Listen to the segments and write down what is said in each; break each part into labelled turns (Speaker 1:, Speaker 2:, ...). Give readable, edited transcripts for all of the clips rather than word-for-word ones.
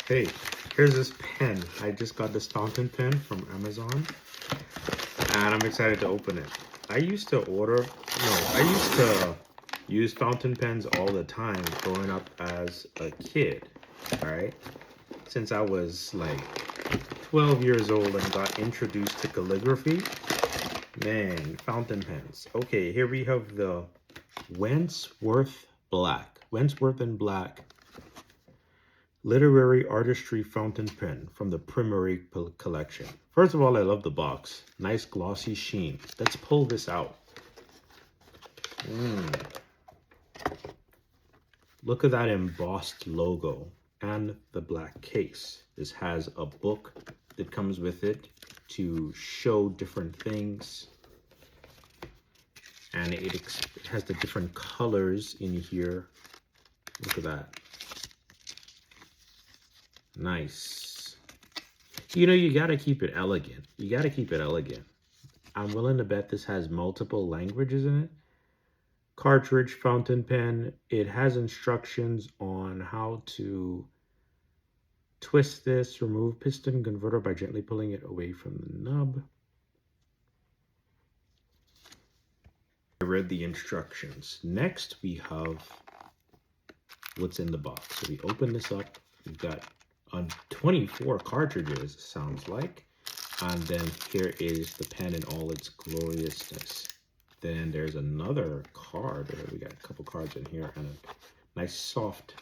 Speaker 1: Hey, here's this pen. I just got this fountain pen from Amazon, and I'm excited to open it. I used to use fountain pens all the time growing up as a kid, all right? Since I was like 12 years old and got introduced to calligraphy, man, fountain pens. Okay, here we have the Wentworth and Black Literary Artistry Fountain Pen from the Primori collection. First of all, I love the box. Nice glossy sheen. Let's pull this out. Look at that embossed logo and the black case. This has a book that comes with it to show different things. And it has the different colors in here. Look at that. Nice. You know, you gotta keep it elegant. You gotta keep it elegant. I'm willing to bet this has multiple languages in it. Cartridge fountain pen. It has instructions on how to twist this, remove piston converter by gently pulling it away from the nub. I read the instructions. Next, we have what's in the box. So we open this up. We've got 24 cartridges, sounds like. And then here is the pen in all its gloriousness. Then there's another card. We got a couple cards in here and a nice soft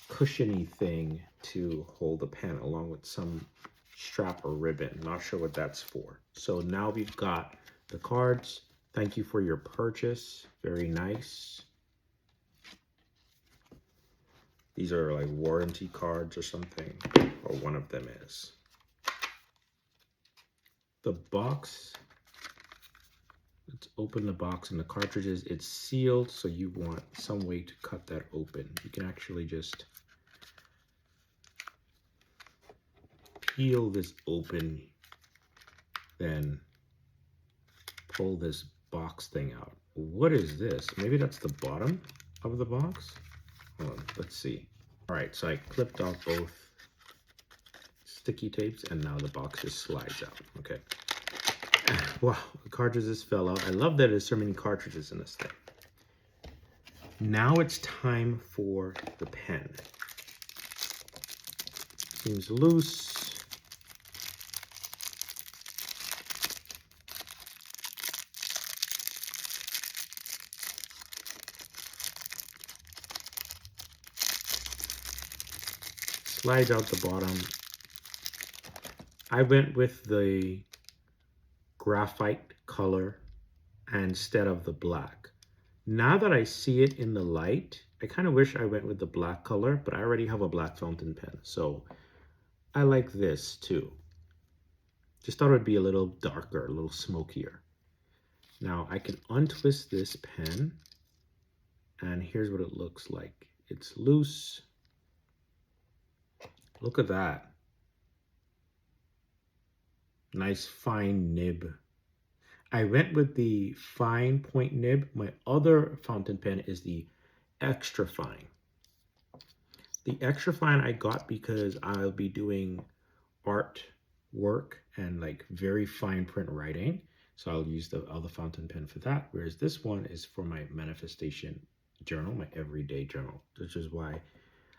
Speaker 1: cushiony thing to hold the pen along with some strap or ribbon. Not sure what that's for. So now we've got the cards. Thank you for your purchase. Very nice. These are like warranty cards or something, or one of them is. The box, let's open the box, and the cartridges, it's sealed, so you want some way to cut that open. You can actually just peel this open, then pull this box thing out. What is this? Maybe that's the bottom of the box? Hold on, let's see. All right, so I clipped off both sticky tapes and now the box just slides out. Okay. Wow, the cartridges fell out. I love that there's so many cartridges in this thing. Now it's time for the pen. Seems loose. Slides out the bottom. I went with the graphite color instead of the black. Now that I see it in the light, I kind of wish I went with the black color, but I already have a black fountain pen, so I like this too. Just thought it would be a little darker, a little smokier. Now I can untwist this pen, and here's what it looks like. It's loose. Look at that. Nice fine nib. I went with the fine point nib. My other fountain pen is the extra fine. The extra fine I got because I'll be doing art work and like very fine print writing. So I'll use the other fountain pen for that. Whereas this one is for my manifestation journal, my everyday journal, which is why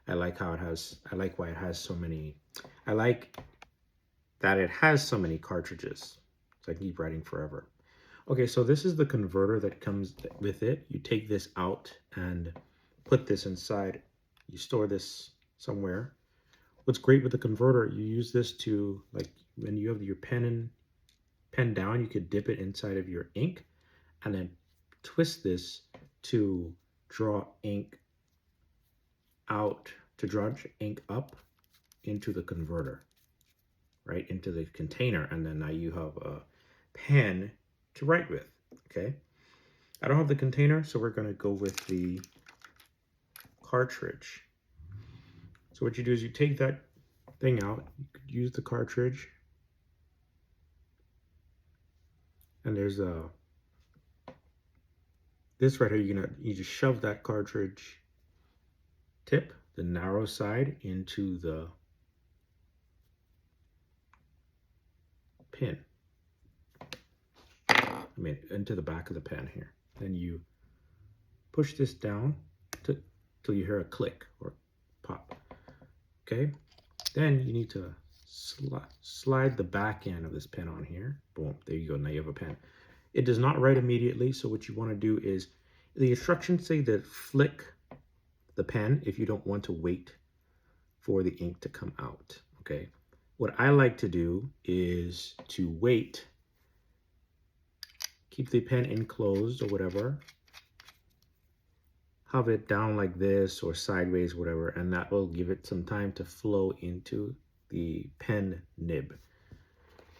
Speaker 1: I like how it has, I like why it has so many, I like that it has so many cartridges. So I can keep writing forever. Okay, so this is the converter that comes with it. You take this out and put this inside. You store this somewhere. What's great with the converter, you use this to, like when you have your pen down, you could dip it inside of your ink and then twist this to draw ink out, to draw ink up into the converter, right, into the container, and then now you have a pen to write with. Okay, I don't have the container, so we're going to go with the cartridge. So what you do is you take that thing out, you could use the cartridge, and there's this right here. You just shove that cartridge tip the narrow side into the pin. I mean, into the back of the pen here. Then you push this down till you hear a click or pop. Okay. Then you need to slide the back end of this pen on here. Boom. There you go. Now you have a pen. It does not write immediately. So what you want to do is, the instructions say that flick the pen if you don't want to wait for the ink to come out. Okay. What I like to do is to wait, keep the pen enclosed or whatever, have it down like this or sideways, whatever, and that will give it some time to flow into the pen nib.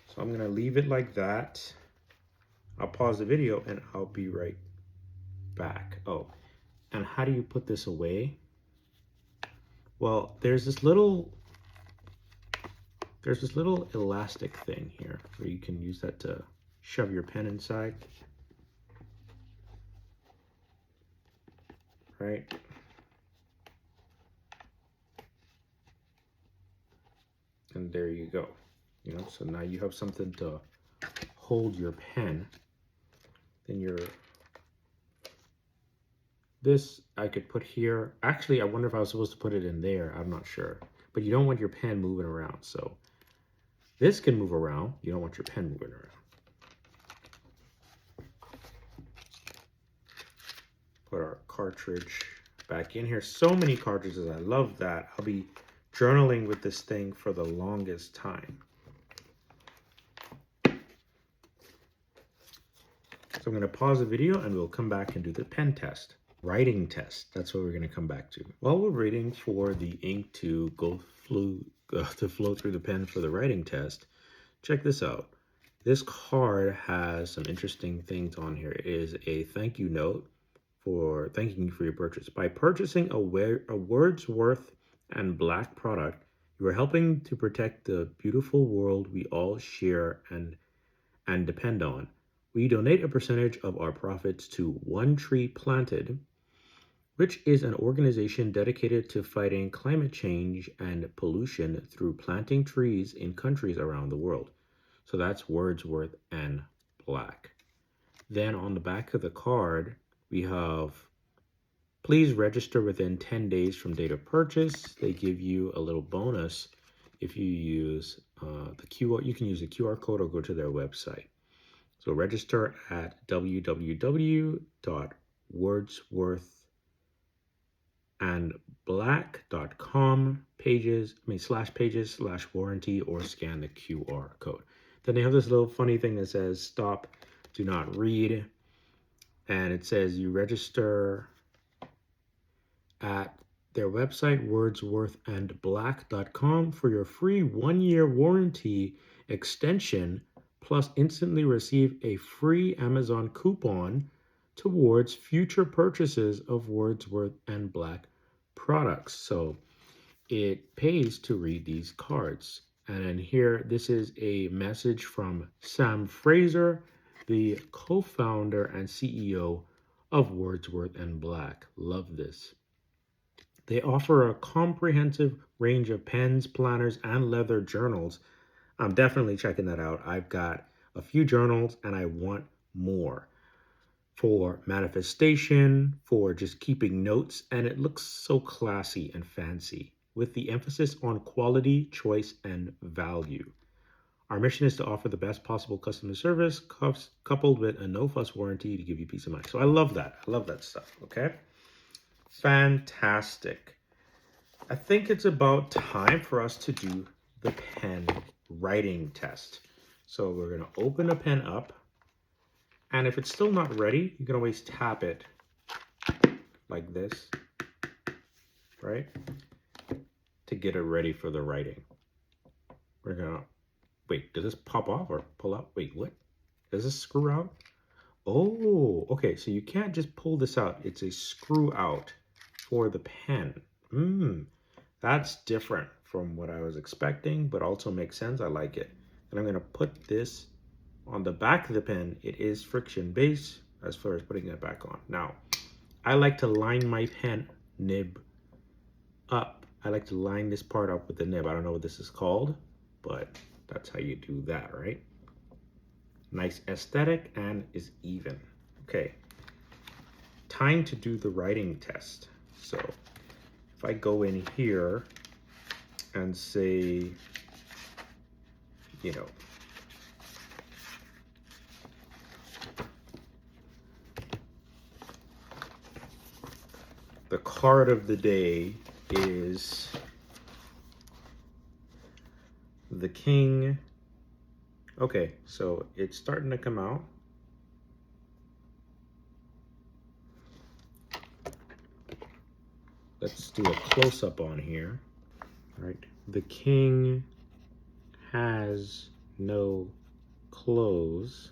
Speaker 1: So I'm gonna leave it like that. I'll pause the video and I'll be right back. Oh, and how do you put this away? Well, there's this little elastic thing here where you can use that to shove your pen inside. Right? And there you go. You know, so now you have something to hold your pen. Then this I could put here. Actually, I wonder if I was supposed to put it in there. I'm not sure. But you don't want your pen moving around. So this can move around. You don't want your pen moving around. Put our cartridge back in here. So many cartridges. I love that. I'll be journaling with this thing for the longest time. So I'm going to pause the video and we'll come back and do the pen test. Writing test. That's what we're going to come back to. While we're waiting for the ink to flow through the pen for the writing test, check this out. This card has some interesting things on here. It is a thank you note for thanking you for your purchase. By purchasing a Wordsworth and Black product, you are helping to protect the beautiful world we all share and depend on. We donate a percentage of our profits to One Tree Planted, which is an organization dedicated to fighting climate change and pollution through planting trees in countries around the world. So that's Wordsworth and Black. Then on the back of the card, we have, please register within 10 days from date of purchase. They give you a little bonus if you use the QR. You can use the QR code or go to their website. So register at www.wordsworthandblack.com /pages/warranty or scan the QR code. Then they have this little funny thing that says stop, do not read. And it says you register at their website, wordsworthandblack.com, for your free 1-year warranty extension, plus instantly receive a free Amazon coupon towards future purchases of Wordsworth and Black products. So it pays to read these cards. And then here, this is a message from Sam Fraser, the co-founder and CEO of Wordsworth and Black. Love this. They offer a comprehensive range of pens, planners, and leather journals. I'm definitely checking that out. I've got a few journals and I want more for manifestation, for just keeping notes, and it looks so classy and fancy with the emphasis on quality, choice, and value. Our mission is to offer the best possible customer service coupled with a no-fuss warranty to give you peace of mind. So I love that. I love that stuff, okay? Fantastic. I think it's about time for us to do the pen writing test. So we're going to open a pen up. And if it's still not ready, you can always tap it like this, right? To get it ready for the writing. We're going to, wait, does this pop off or pull out? Wait, what? Does this screw out? Oh, okay. So you can't just pull this out. It's a screw out for the pen. That's different from what I was expecting, but also makes sense. I like it. And I'm going to put this on the back of the pen. It is friction based as far as putting it back on. Now, I like to line my pen nib up. I like to line this part up with the nib. I don't know what this is called, but that's how you do that, right? Nice aesthetic and is even. Okay, time to do the writing test. So if I go in here and say, you know, the card of the day is the king. Okay, so it's starting to come out. Let's do a close-up on here. All right, the king has no clothes,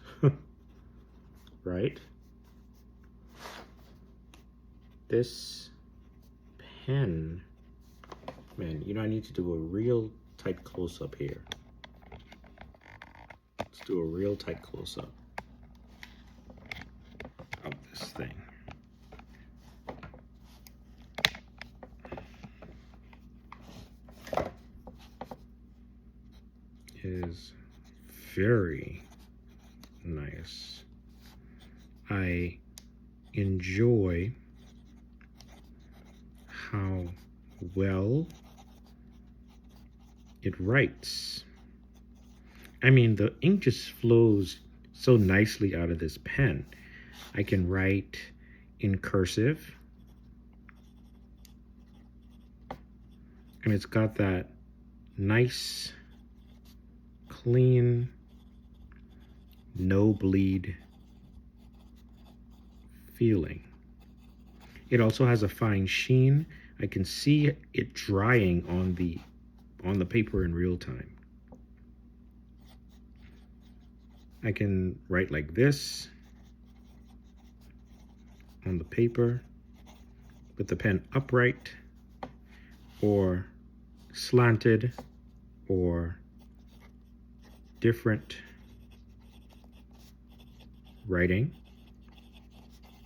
Speaker 1: right? This pen, man, you know, I need to do a real tight close-up here. Let's do a real tight close-up of this thing. Is very nice. I enjoy how well it writes. I mean, the ink just flows so nicely out of this pen. I can write in cursive, and it's got that nice, clean, no bleed feeling. It also has a fine sheen. I can see it drying on the paper in real time. I can write like this on the paper with the pen upright or slanted or different writing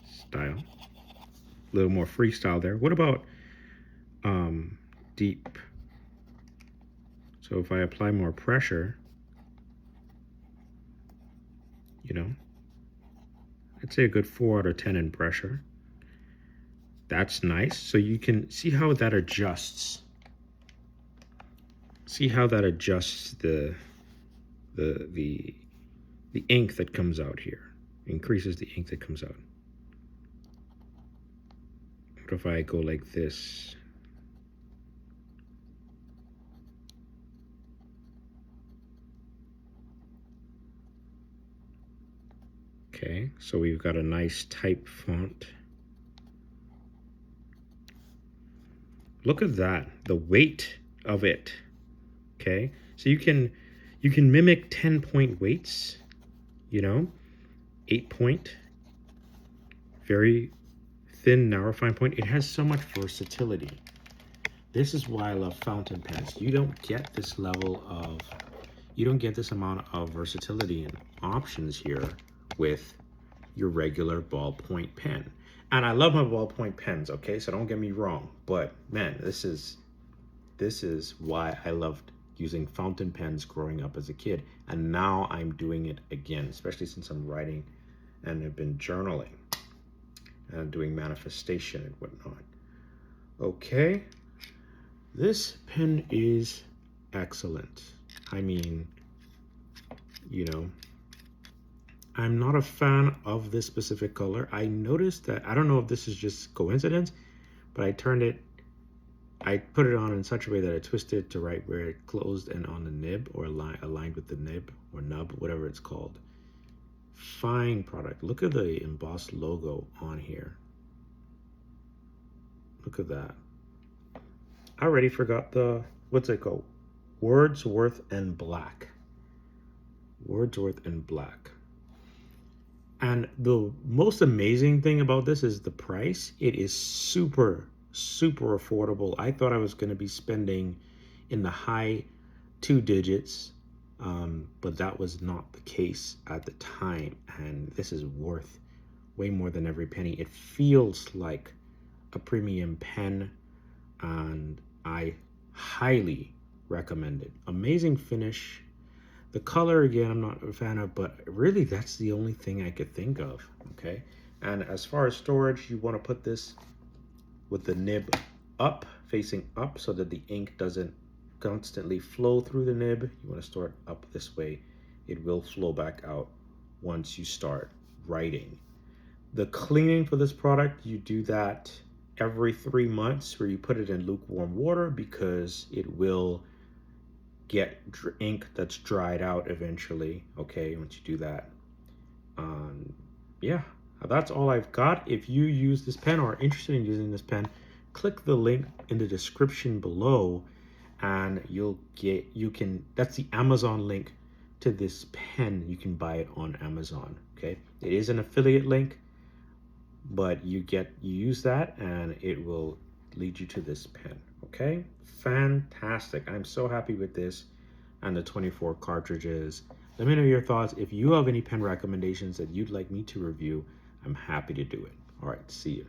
Speaker 1: style. A little more freestyle there. What about deep? So if I apply more pressure, you know, I'd say a good 4 out of 10 in pressure. That's nice. So you can see how that adjusts. See how that adjusts the ink that comes out here. Increases the ink that comes out. What if I go like this? Okay, so we've got a nice type font. Look at that, the weight of it. Okay, so you can mimic 10-point weights, you know, 8-point, very thin, narrow, fine point. It has so much versatility. This is why I love fountain pens. You don't get this level of, you don't get this amount of versatility and options here with your regular ballpoint pen. And I love my ballpoint pens, okay? So don't get me wrong, but man, this is why I loved using fountain pens growing up as a kid. And now I'm doing it again, especially since I'm writing and have been journaling and doing manifestation and whatnot. Okay, this pen is excellent. I mean, you know, I'm not a fan of this specific color. I noticed that, I don't know if this is just coincidence, but I put it on in such a way that I twisted to right where it closed and on the nib, or aligned with the nib or nub, whatever it's called. Fine product. Look at the embossed logo on here. Look at that. I already forgot what's it called? Wordsworth and black. Wordsworth and black. And the most amazing thing about this is the price. It is super affordable. I thought I was going to be spending in the high 2 digits, but that was not the case at the time. And this is worth way more than every penny. It feels like a premium pen. and I highly recommend it. Amazing finish. The color, again, I'm not a fan of, but really that's the only thing I could think of, okay? And as far as storage, you want to put this with the nib up, facing up, so that the ink doesn't constantly flow through the nib. You want to store it up this way. It will flow back out once you start writing. The cleaning for this product, you do that every 3 months, where you put it in lukewarm water, because it will get ink that's dried out eventually, okay, once you do that. Yeah, that's all I've got. If you use this pen or are interested in using this pen, click the link in the description below, and that's the Amazon link to this pen. You can buy it on Amazon, okay? It is an affiliate link, but you use that and it will lead you to this pen, okay? Fantastic. I'm so happy with this and the 24 cartridges. Let me know your thoughts. If you have any pen recommendations that you'd like me to review, I'm happy to do it. All right, see you.